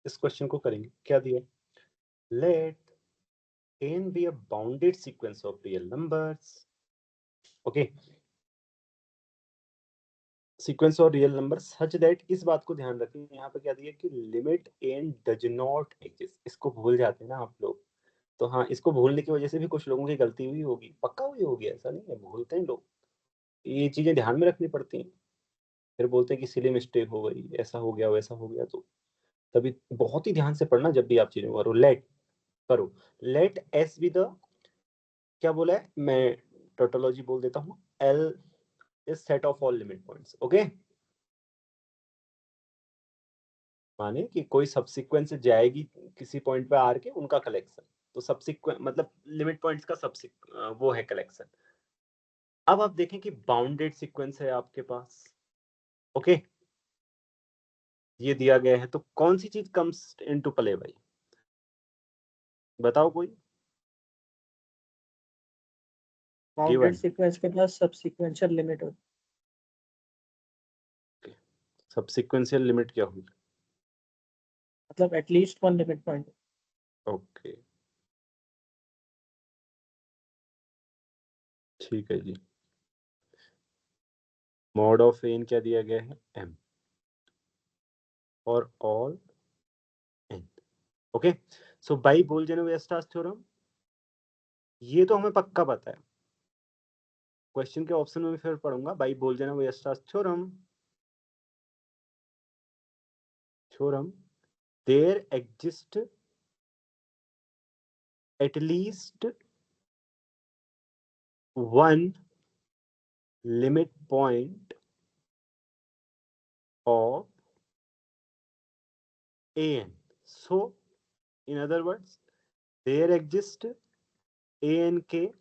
इस क्वेश्चन को करेंगे। क्या दिया? Let n be a bounded sequence of real numbers. Okay, sequence और रियल नंबर सच दैट, इस बात को ध्यान रखें। यहाँ पे क्या दिया कि limit n does not exist. इसको भूल जाते हैं ना आप लोग, तो हाँ, इसको भूलने की वजह से भी कुछ लोगों की गलती हुई होगी, पक्का हुई होगी, ऐसा नहीं है, भूलते हैं लोग। ये चीजें ध्यान में रखनी पड़ती हैं, फिर बोलते हैं कि सिली मिस्टेक हो गई, ऐसा हो गया वैसा हो गया। तो तभी बहुत ही ध्यान से पढ़ना जब भी आप चीजें करो। लेट करो, लेट एस बी द, क्या बोला है, मैं टोटोलॉजी बोल देता हूँ, L is set of all limit points. Okay, माने कि कोई सबसीक्वेंस जाएगी किसी पॉइंट पे आर के, उनका कलेक्शन। तो सबसीक्वेंस मतलब लिमिट पॉइंट्स का वो है कलेक्शन। अब आप देखें कि बाउंडेड सीक्वेंस है आपके पास। ओके, ये दिया गया है, तो कौन सी चीज कम्स इनटू प्ले भाई, बताओ कोई। बाउंडेड सीक्वेंस के पास सबसीक्वेंशियल लिमिट होती है। सबसीक्वेंशियल लिमिट क्या हुई? मतलब at least one limit point. Okay, ठीक है जी। मॉड ऑफ एन क्या दिया गया है? m और all n। Okay, so by Bolzano Weierstrass theorem, ये तो हमें पक्का पता है, क्वेश्चन के ऑप्शन में फिर पढ़ूंगा। By Bolzano Weierstrass theorem there exist at least one limit point of an. So in other words, there exist an k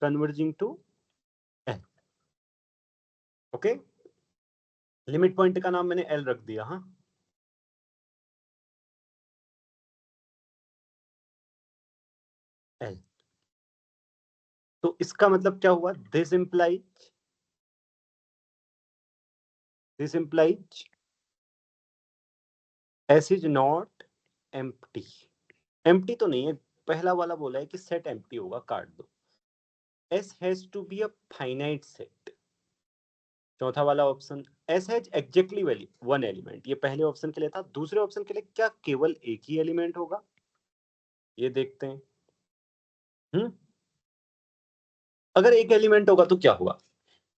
converging to n. Okay, limit point का नाम मैंने l रख दिया। हाँ, l। तो इसका मतलब क्या हुआ? This implies s is not empty। empty तो नहीं है, पहला वाला बोला है कि सेट empty होगा, काट दो। s has to be a finite set। चौथा वाला option, S has exactly value one element, ये पहले ऑप्शन के लिए था। दूसरे ऑप्शन के लिए क्या केवल एक ही एलिमेंट होगा? ये देखते हैं। अगर एक एलिमेंट होगा तो क्या होगा?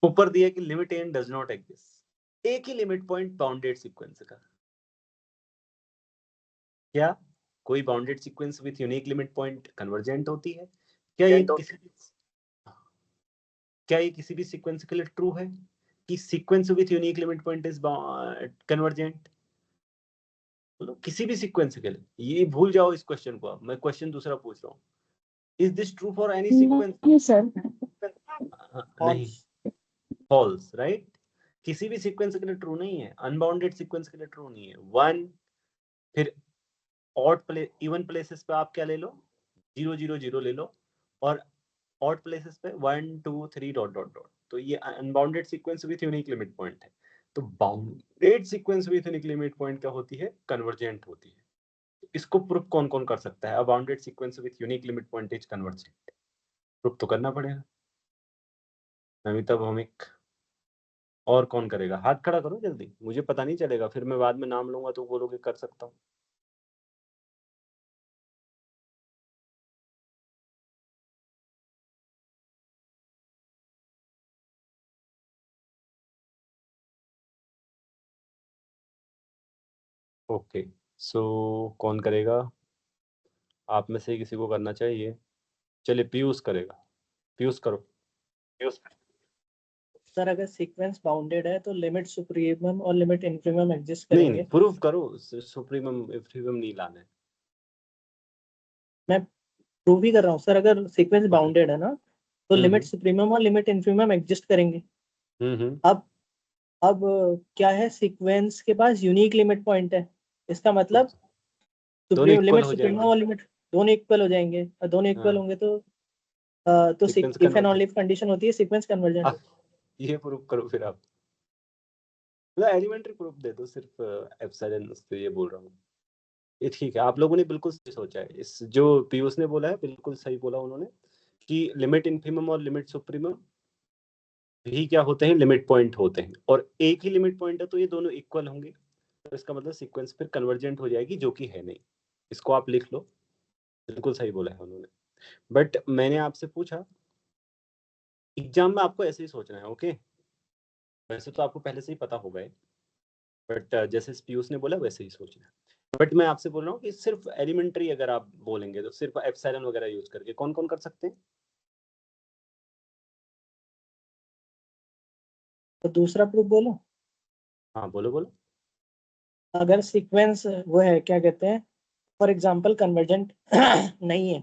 ऊपर दिया कि limit n does not exist, एक ही लिमिट पॉइंट बाउंडेड सीक्वेंस का। क्या कोई bounded sequence with unique limit point convergent होती है? क्या ये किसी भी सीक्वेंस के लिए ट्रू है कि sequence with unique limit point is convergent? बोलो किसी भी सीक्वेंस के लिए। ये भूल जाओ इस क्वेश्चन को, अब मैं क्वेश्चन दूसरा पूछ रहा हूँ। Is this true for any sequence? नहीं सर, नहीं, फॉल्स, राइट। किसी भी सीक्वेंस के लिए ट्रू नहीं है, अनबाउंडेड सीक्वेंस के लिए ट्रू नहीं है। वन, फिर ऑड प्ले इवन प्लेसेस पे आप क्या ले लो, 0 0 0 ले लो, और ऑड प्लेसेस पे 1 2 3 डॉट डॉट डॉट। तो ये unbounded sequence with unique limit point है। तो bounded sequence with unique limit point क्या होती है? कन्वर्जेंट होती है। इसको प्रूफ कौन कौन कर सकता है? A bounded sequence with unique limit point is convergent. Proof तो करना पड़ेगा। नमिता भौमिक, और कौन करेगा? हाथ खड़ा करो जल्दी, मुझे पता नहीं चलेगा, फिर मैं बाद में नाम लूंगा तो बोलोगे कर सकता हूँ। ओके, सो कौन करेगा? आप में से किसी को करना चाहिए। चलिए पीयूष करेगा, पीयूष करो। पीयूष, सर अगर सीक्वेंस बाउंडेड है तो लिमिट सुप्रीमम और लिमिट इन्फीमम एग्जिस्ट नहीं करेंगे। प्रूफ करो, सुप्रीमम इंफीमम नहीं लाना है। मैं प्रूव ही कर रहा हूँ सर, अगर सीक्वेंस बाउंडेड है ना तो लिमिट हम्म सुप्रीमम और लिमिट इन्फीमम एग्जिस्ट करेंगे। हम्म अब क्या है, सीक्वेंस के पास यूनिक लिमिट पॉइंट है, इसका तो मतलब दोनों सुप्रीम इक्वल लिमिट हो सुप्रीमम जाएंगे। और लिमिट दोनों इक्वल हो जाएंगे, और दोनों इक्वल हाँ, होंगे तो sequence if and convergent. Only condition होती है सीक्वेंस कन्वर्जेंट। ये प्रूफ करो फिर आप, मतलब एलिमेंट्री प्रूफ दे दो सिर्फ, एप्सिलॉन से ये बोल रहा हूँ। ये ठीक है, आप लोगों ने बिल्कुल सही सोचा है। इस जो पीयूष ने बोला है बिल्कुल सही बोला उन्होंने कि लिमिट इन्फिमम और लिमिट सुप्रीमम भी क्या होते हैं, लिमिट पॉइंट होते हैं, और एक ही लिमिट पॉइंट है तो ये दोनों इक्वल होंगे, तो इसका मतलब सीक्वेंस फिर कन्वर्जेंट हो जाएगी, जो कि है नहीं। इसको आप लिख लो, बिल्कुल सही बोला है उन्होंने। बट मैंने आपसे पूछा, एग्जाम में आपको ऐसे ही सोचना है, ओके? वैसे तो आपको पहले से ही पता होगा, बट जैसे पीयूष ने बोला वैसे ही सोचना है। बट मैं आपसे बोल रहा हूँ कि सिर्फ एलिमेंट्री अगर आप बोलेंगे तो सिर्फ एप्सिलॉन वगैरह यूज करके कौन कौन कर सकते हैं? तो दूसरा प्रूफ बोलो। हाँ बोलो बोलो। अगर सीक्वेंस वो है, क्या कहते हैं, फॉर एग्जांपल कन्वर्जेंट नहीं है,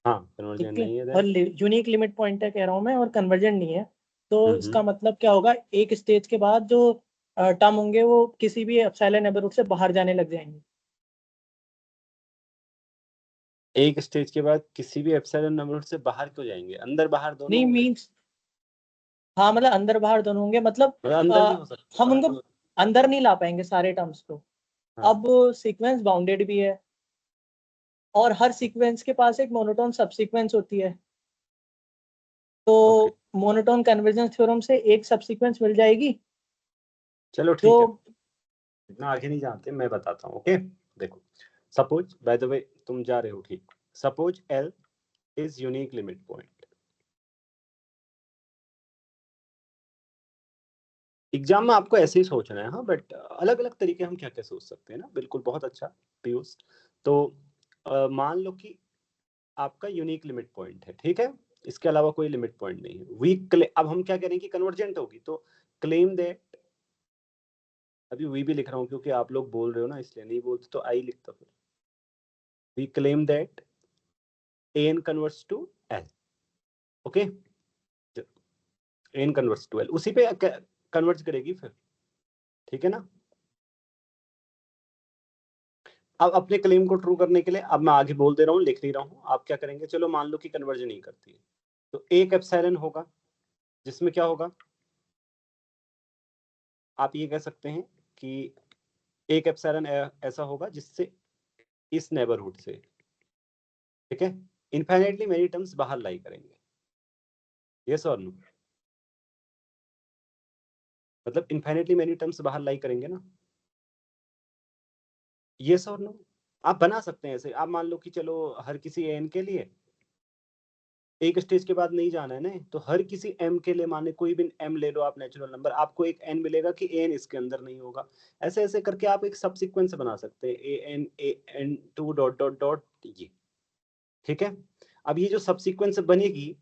हाँ कन्वर्जन ठीक है, नहीं है और देन। यूनिक लिमिट पॉइंट है कह रहा हूँ मैं, और कन्वर्जेंट नहीं है, तो हम्म। इसका मतलब क्या होगा, एक स्टेज के बाद जो टर्म होंगे वो किसी भी एप्सिलॉन नेबरहुड से बाहर जाने लग जाएंगे। एक स्टेज के बाद किसी भी एप्सिलॉन नंबर से बाहर क्यों जाएंगे? अंदर बाहर दोनों नहीं होंगे। मीन्स, हाँ मतलब अंदर बाहर दोनों होंगे, मतलब मतलब अंदर भी हो सकते हैं, हम बाहर उनको भी हो अंदर नहीं ला पाएंगे सारे टर्म्स को। हाँ अब सीक्वेंस बाउंडेड भी है, और हर सीक्वेंस के पास एक मोनोटोन सब सीक्वेंस होती है, तो ओके मोनोटोन कन्वर्जेंस थ्योरम से एक सब सीक्वेंस मिल जाएगी चलो जो। ठीक है, इतना आगे नहीं जानते, मैं बताता हूँ, ओके? देखो, सपोज बाय द वे तुम जा रहे हो, ठीक, suppose L is unique limit point. Exam में आपको ऐसे ही सोचना है, हाँ, बट अलग अलग तरीके हम क्या क्या सोच सकते हैं ना, बिल्कुल बहुत अच्छा पीयूष। तो मान लो कि आपका यूनिक लिमिट पॉइंट है, ठीक है, इसके अलावा कोई लिमिट पॉइंट नहीं है, अब हम क्या करें कि कन्वर्जेंट होगी, तो क्लेम दैट, अभी वी भी लिख रहा हूँ क्योंकि आप लोग बोल रहे हो ना, इसलिए नहीं बोलते तो आई लिखता, फिर we claim that n converges to l, okay? N converges to l, उसी पे कन्वर्ट करेगी फिर, ठीक है ना? अब अपने क्लेम को ट्रू करने के लिए, अब मैं आगे बोल दे रहा हूँ, लिख नहीं रहा हूँ, आप क्या करेंगे, चलो मान लो कि कन्वर्जन नहीं करती है, तो एक एप्सिलॉन होगा जिसमें क्या होगा, आप ये कह सकते हैं कि एक एप्सिलॉन ऐसा होगा जिससे इस नेबरहुड से, ठीक है, इनफाइनाइटली मेनी टर्म्स बाहर लाई करेंगे, यस और नो? मतलब इनफाइनाइटली मेनी टर्म्स बाहर लाई करेंगे ना, यस और नो? आप बना सकते हैं ऐसे, आप मान लो कि चलो हर किसी एन के लिए एक स्टेज के बाद नहीं जाना है ना, तो हर किसी एम के लिए, माने कोई भी एम ले लो आप नेचुरल नंबर, आपको एक एन मिलेगा कि एन इसके अंदर नहीं होगा। ऐसे ऐसे करके आप एक सब सीक्वेंस बना सकते हैं, A N 2 dot dot dot, ये ठीक है। अब ये जो सब सीक्वेंस बनेगी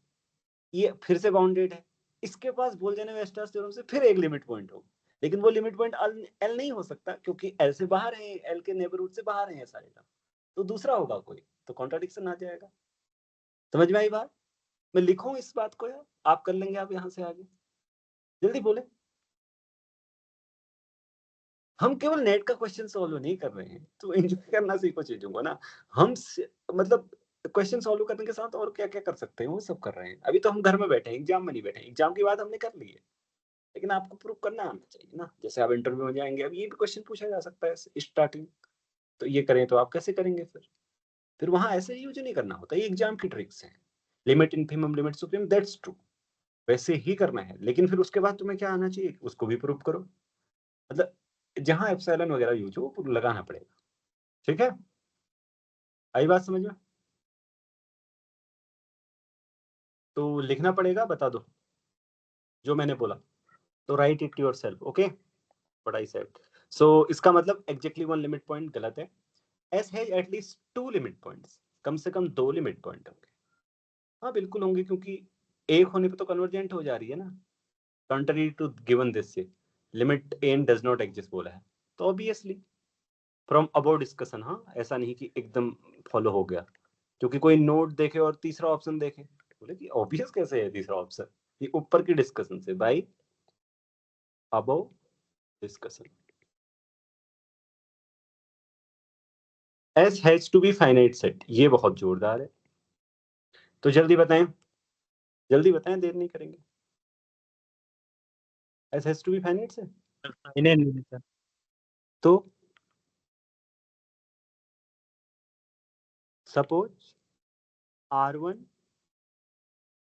ये फिर से बाउंडेड है, इसके पास बोल जाने वेस्टर्स थ्योरम से फिर एक लिमिट पॉइंट हो, लेकिन वो लिमिट पॉइंट एल नहीं हो सकता क्योंकि एल से बाहर है, एल के नेबरहुड से बाहर है सारे टर्म, तो दूसरा होगा कोई, तो कॉन्ट्राडिक्शन आ जाएगा। समझ में आई बात? मैं लिखूं इस बात को यार, आप कर लेंगे, आप यहां से आगे जल्दी बोले। हम केवल नेट का क्वेश्चन सॉल्व नहीं कर रहे हैं, तो एंजॉय करना सीखो चीजों को ना। मतलब क्वेश्चन सॉल्व करने के साथ और क्या क्या कर सकते हैं वो सब कर रहे हैं। अभी तो हम घर में बैठे हैं, एग्जाम में नहीं बैठे हैं, एग्जाम की बात हमने कर ली है, लेकिन आपको प्रूव करना आना चाहिए ना। जैसे आप इंटरव्यू में जाएंगे, अब ये भी क्वेश्चन पूछा जा सकता है स्टार्टिंग, तो ये करें तो आप कैसे करेंगे फिर वहां ऐसे यूज नहीं करना होता, ये एग्जाम की ट्रिक्स हैं। Limit infimum limit supreme, that's true, वैसे ही करना है, लेकिन फिर उसके बाद तुम्हें क्या आना चाहिए उसको भी प्रूव करो। मतलब जहां एप्सिलॉन वगैरह यूज हो वो लगाना पड़ेगा, ठीक है? आई बात समझ में? तो लिखना पड़ेगा, बता दो जो मैंने बोला, तो write it yourself, okay? What I said. So इसका मतलब एग्जैक्टली वन लिमिट पॉइंट गलत है, S has at least two limit points, कम से कम दो लिमिट पॉइंट होंगे। हाँ बिल्कुल होंगे, क्योंकि एक होने पे तो कन्वर्जेंट हो जा रही है ना, कंट्री टू गिवन दिस से limit n does not exist बोला है, तो ऑब्वियसली फ्रॉम अबाउट डिस्कशन, हाँ ऐसा नहीं कि एकदम फॉलो हो गया क्योंकि कोई नोट देखे और तीसरा ऑप्शन देखे, बोले कि ऑब्वियस कैसे है तीसरा ऑप्शन, ये ऊपर की डिस्कशन से by about discussion. S has to be finite set, ये बहुत जोरदार है, तो जल्दी बताएं, जल्दी बताएं, देर नहीं करेंगे। S has to be finite set, इन्हें नहीं सर। तो suppose R1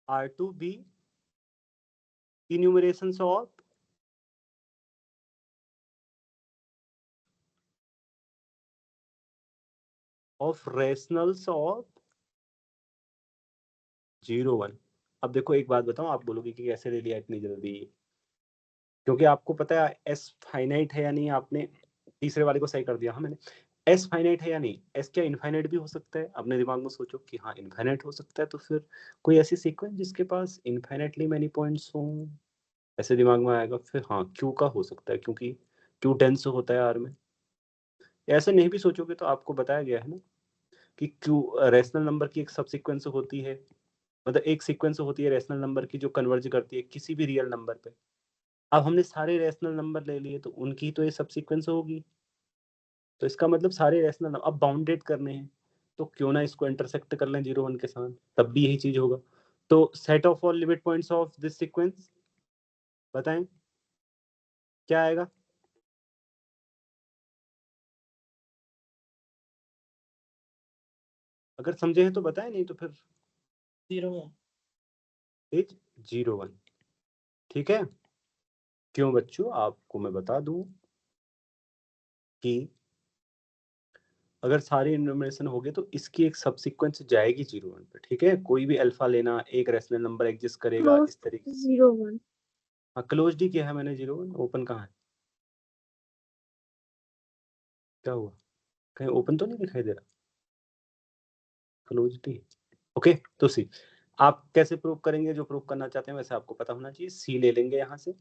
R2 be enumerations of rationals of 0 1। अब देखो एक बात बताओ, आप बोलोगे कि कैसे ले लिया इतनी जल्दी, क्योंकि आपको पता है एस फाइनाइट है या नहीं। आपने तीसरे वाले को सही कर दिया। हाँ मैंने, एस फाइनाइट है या नहीं, एस क्या इनफाइनाइट भी हो सकता है? अपने दिमाग में सोचो कि हाँ इनफाइनाइट हो सकता है, तो फिर कोई ऐसी सीक्वेंस जिसके पास इनफाइनाइटली मैनी पॉइंट्स हो, ऐसे दिमाग में आएगा। फिर हाँ क्यू का हो सकता है, क्योंकि क्यू डेंस होता है आर में। ऐसे नहीं भी सोचोगे तो आपको बताया गया है ना कि क्यू रैशनल नंबर की एक सब सीक्वेंस होती है, मतलब एक सीक्वेंस होती है रैशनल नंबर की जो कन्वर्ज करती है किसी भी रियल नंबर पे। अब हमने सारे रैशनल नंबर ले लिए तो उनकी तो ये सब सीक्वेंस होगी, तो इसका मतलब सारे रैशनल नंबर अब बाउंडेड करने हैं, तो क्यों ना इसको इंटरसेक्ट कर लें 0 1 के साथ, तब भी यही चीज होगा। तो set of all limit points of this sequence बताएं क्या आएगा? अगर समझे हैं तो बताएं, नहीं तो फिर 0 1 इज 0 1। ठीक है, क्यों बच्चों? आपको मैं बता दूं कि अगर सारे इन्यूमरेशन हो गए तो इसकी एक सब सीक्वेंस जाएगी 0 1 पे। ठीक है, कोई भी अल्फा लेना, एक रैशनल नंबर एग्जिस्ट करेगा इस तरीके से। 0 1 हाँ क्लोज्ड ही किया है मैंने 0 1, ओपन कहाँ है? क्या हुआ, कहीं ओपन तो नहीं दिखाई दे रहा? क्लोज्ड ही। ओके, तो सी आप कैसे प्रूव करेंगे? जो प्रूव करना चाहते हैं वैसे आपको पता होना चाहिए। सी ले लेंगे यहाँ से,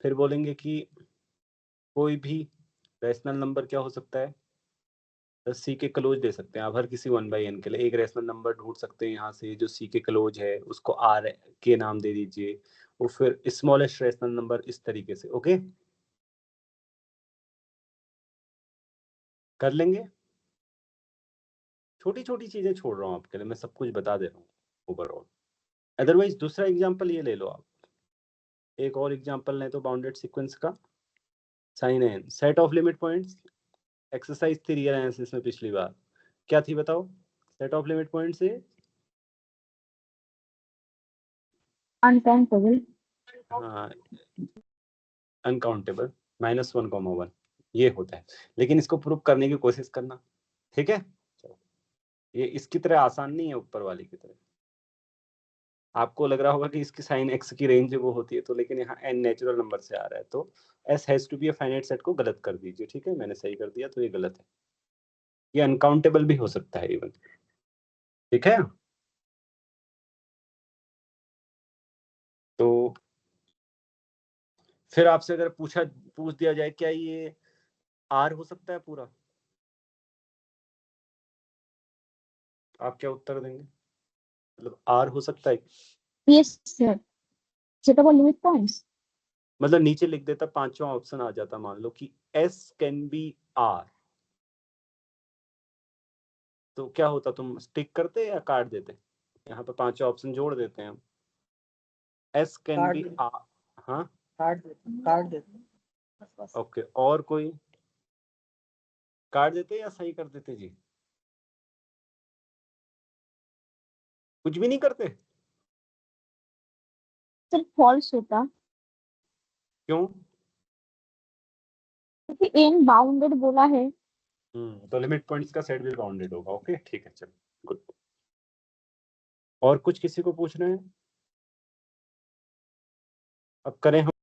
फिर बोलेंगे कि कोई भी रैशनल नंबर क्या हो सकता है, सी के क्लोज दे सकते हैं आप हर किसी 1/n के लिए। एक रैशनल नंबर ढूंढ सकते हैं यहाँ से जो सी के क्लोज है, उसको आर के नाम दे दीजिए, और फिर स्मॉलेस्ट रैशनल नंबर इस तरीके से। ओके, कर लेंगे। छोटी छोटी चीजें छोड़ रहा हूँ आपके लिए, मैं सब कुछ बता दे रहा हूँ ओवरऑल। अदरवाइज दूसरा एग्जाम्पल ये ले लो आप, एक और एग्जाम्पल लें तो बाउंडेड सीक्वेंस का साइन एन set of limit points. Exercise थी रियल एनालिसिस में पिछली बार, क्या थी बताओ? सेट ऑफ लिमिट पॉइंट से uncountable हाँ अनकाउंटेबल -1, 1 ये होता है, लेकिन इसको प्रूव करने की कोशिश करना। ठीक है, चलो ये इसकी तरह आसान नहीं है ऊपर वाली की तरह। आपको लग रहा होगा कि इसकी साइन एक्स की रेंज वो होती है तो, लेकिन यहाँ एन नेचुरल नंबर से आ रहा है तो S has to be a finite set को गलत कर दीजिए। ठीक है, मैंने सही कर दिया तो ये गलत है, ये अनकाउंटेबल भी हो सकता है इवन। ठीक है, तो फिर आपसे अगर पूछ दिया जाए क्या ये आर हो सकता है पूरा, आप क्या उत्तर देंगे? मतलब आर हो सकता है, yes sir set of limit points मतलब नीचे लिख देता, पांचवा ऑप्शन आ जाता, मान लो कि एस कैन बी आर, तो क्या होता? तुम स्टिक करते या काट देते? यहाँ पे पांचवा ऑप्शन जोड़ देते हैं हम, एस कैन काट बी दे आर। हाँ काट देते बस बस। ओके, और कोई काट देते या सही कर देते जी? कुछ भी नहीं करते? सर false होता क्यों? क्योंकि n बाउंडेड बोला है। तो लिमिट पॉइंट्स का सेट भी बाउंडेड होगा। ओके ठीक है, चलो गुड। और कुछ किसी को पूछना है? अब करें हम